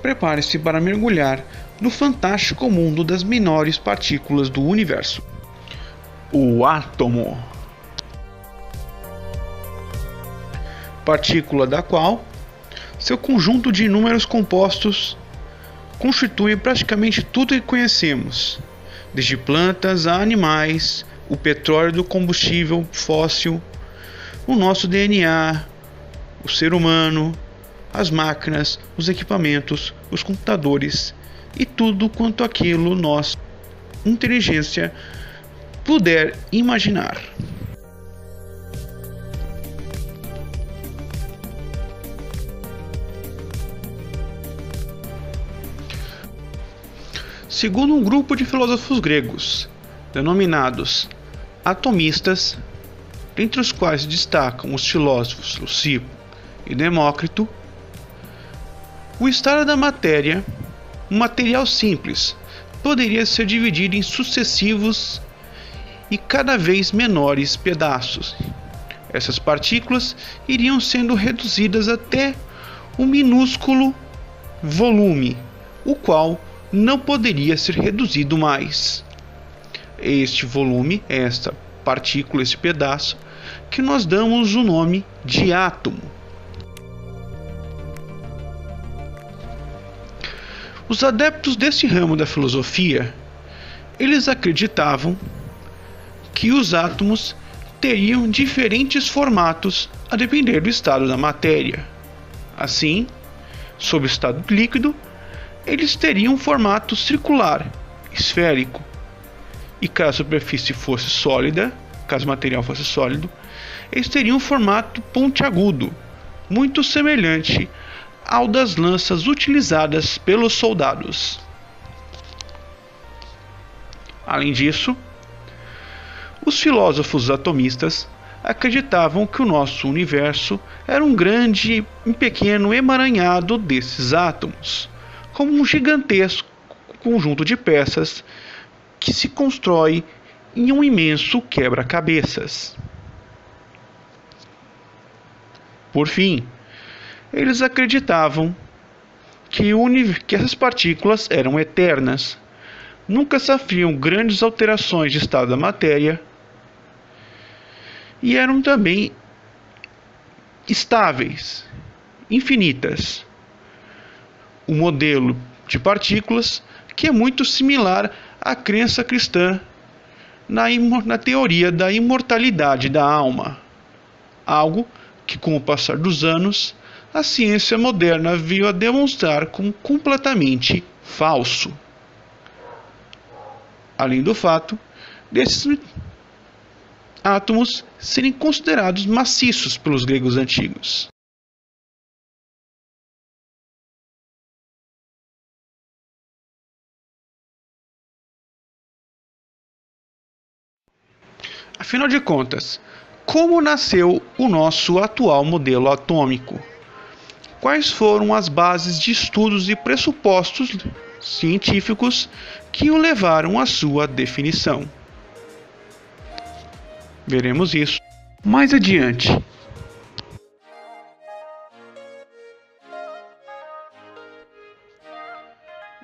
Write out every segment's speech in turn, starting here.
Prepare-se para mergulhar no fantástico mundo das menores partículas do universo. O átomo. Partícula da qual seu conjunto de inúmeros compostos constitui praticamente tudo que conhecemos, desde plantas a animais, o petróleo do combustível fóssil, o nosso DNA, o ser humano, as máquinas, os equipamentos, os computadores e tudo quanto aquilo nossa inteligência puder imaginar. Segundo um grupo de filósofos gregos, denominados atomistas, entre os quais destacam os filósofos Leucipo e Demócrito, o estado da matéria, um material simples, poderia ser dividido em sucessivos e cada vez menores pedaços. Essas partículas iriam sendo reduzidas até um minúsculo volume, o qual não poderia ser reduzido mais. Este volume, esta partícula, esse pedaço, que nós damos o nome de átomo. Os adeptos desse ramo da filosofia, eles acreditavam que os átomos teriam diferentes formatos a depender do estado da matéria. Assim, sob o estado líquido, eles teriam um formato circular, esférico, e caso a superfície fosse sólida, caso o material fosse sólido, eles teriam um formato pontiagudo, muito semelhante ao das lanças utilizadas pelos soldados. Além disso, os filósofos atomistas acreditavam que o nosso universo era um grande e pequeno emaranhado desses átomos, como um gigantesco conjunto de peças que se constrói em um imenso quebra-cabeças. Por fim, eles acreditavam que essas partículas eram eternas, nunca sofriam grandes alterações de estado da matéria e eram também estáveis, infinitas. Um modelo de partículas que é muito similar à crença cristã na teoria da imortalidade da alma, algo que, com o passar dos anos, a ciência moderna veio a demonstrar como completamente falso. Além do fato desses átomos serem considerados maciços pelos gregos antigos. Afinal de contas, como nasceu o nosso atual modelo atômico? Quais foram as bases de estudos e pressupostos científicos que o levaram à sua definição? Veremos isso mais adiante.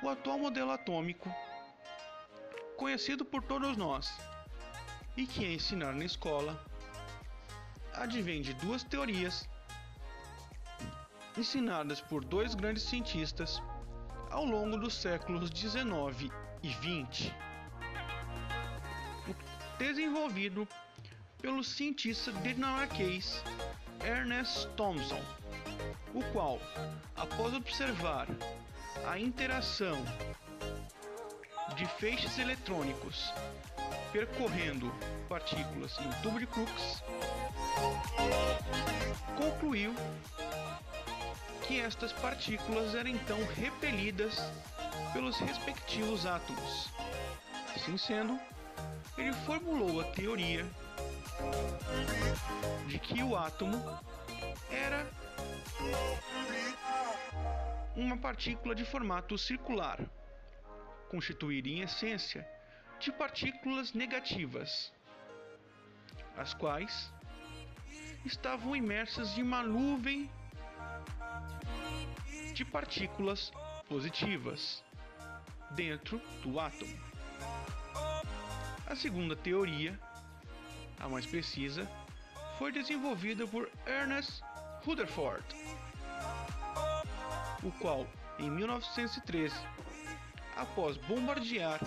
O atual modelo atômico, conhecido por todos nós e que é ensinado na escola, advém de duas teorias ensinadas por dois grandes cientistas ao longo dos séculos 19 e 20. Desenvolvido pelo cientista dinamarquês Ernest Thomson, o qual, após observar a interação de feixes eletrônicos percorrendo partículas em um tubo de Crookes, concluiu que estas partículas eram então repelidas pelos respectivos átomos. Assim sendo, ele formulou a teoria de que o átomo era uma partícula de formato circular, constituída em essência de partículas negativas, as quais estavam imersas em uma nuvem de partículas positivas dentro do átomo. A segunda teoria, a mais precisa, foi desenvolvida por Ernest Rutherford, o qual, em 1913, após bombardear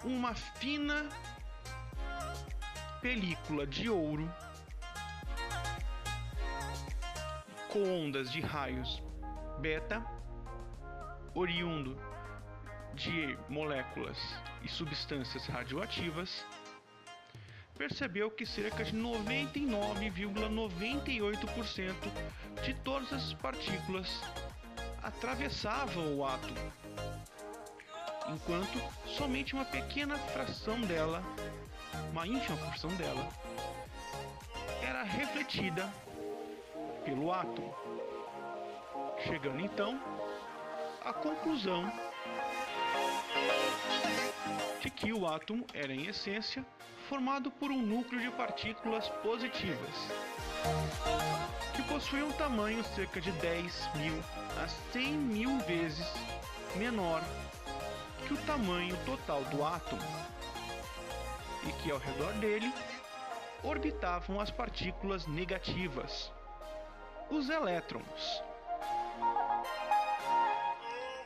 uma fina película de ouro com ondas de raios beta, oriundo de moléculas e substâncias radioativas, percebeu que cerca de 99,98% de todas as partículas atravessavam o átomo, enquanto somente uma pequena fração dela, uma ínfima porção dela, era refletida pelo átomo, chegando então à conclusão de que o átomo era, em essência, formado por um núcleo de partículas positivas, que possuía um tamanho cerca de 10.000 a 100.000 vezes menor que o tamanho total do átomo, e que ao redor dele orbitavam as partículas negativas, os elétrons.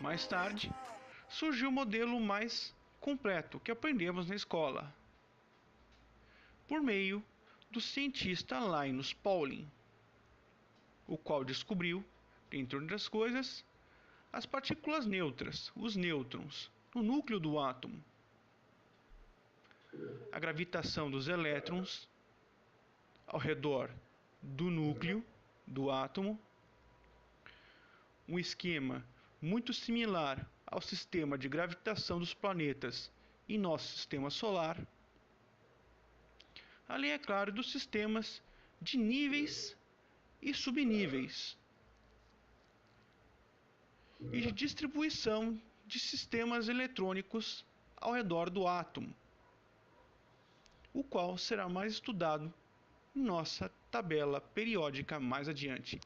Mais tarde, surgiu o modelo mais completo que aprendemos na escola, por meio do cientista Linus Pauling, o qual descobriu, entre outras coisas, as partículas neutras, os nêutrons, no núcleo do átomo, a gravitação dos elétrons ao redor do núcleo do átomo, um esquema muito similar ao sistema de gravitação dos planetas em nosso sistema solar, além, é claro, dos sistemas de níveis e subníveis e de distribuição de sistemas eletrônicos ao redor do átomo, o qual será mais estudado em nossa tabela periódica mais adiante.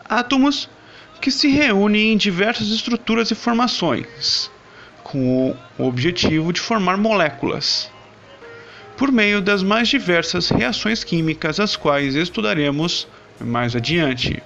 Átomos que se reúnem em diversas estruturas e formações, com o objetivo de formar moléculas, por meio das mais diversas reações químicas, as quais estudaremos mais adiante.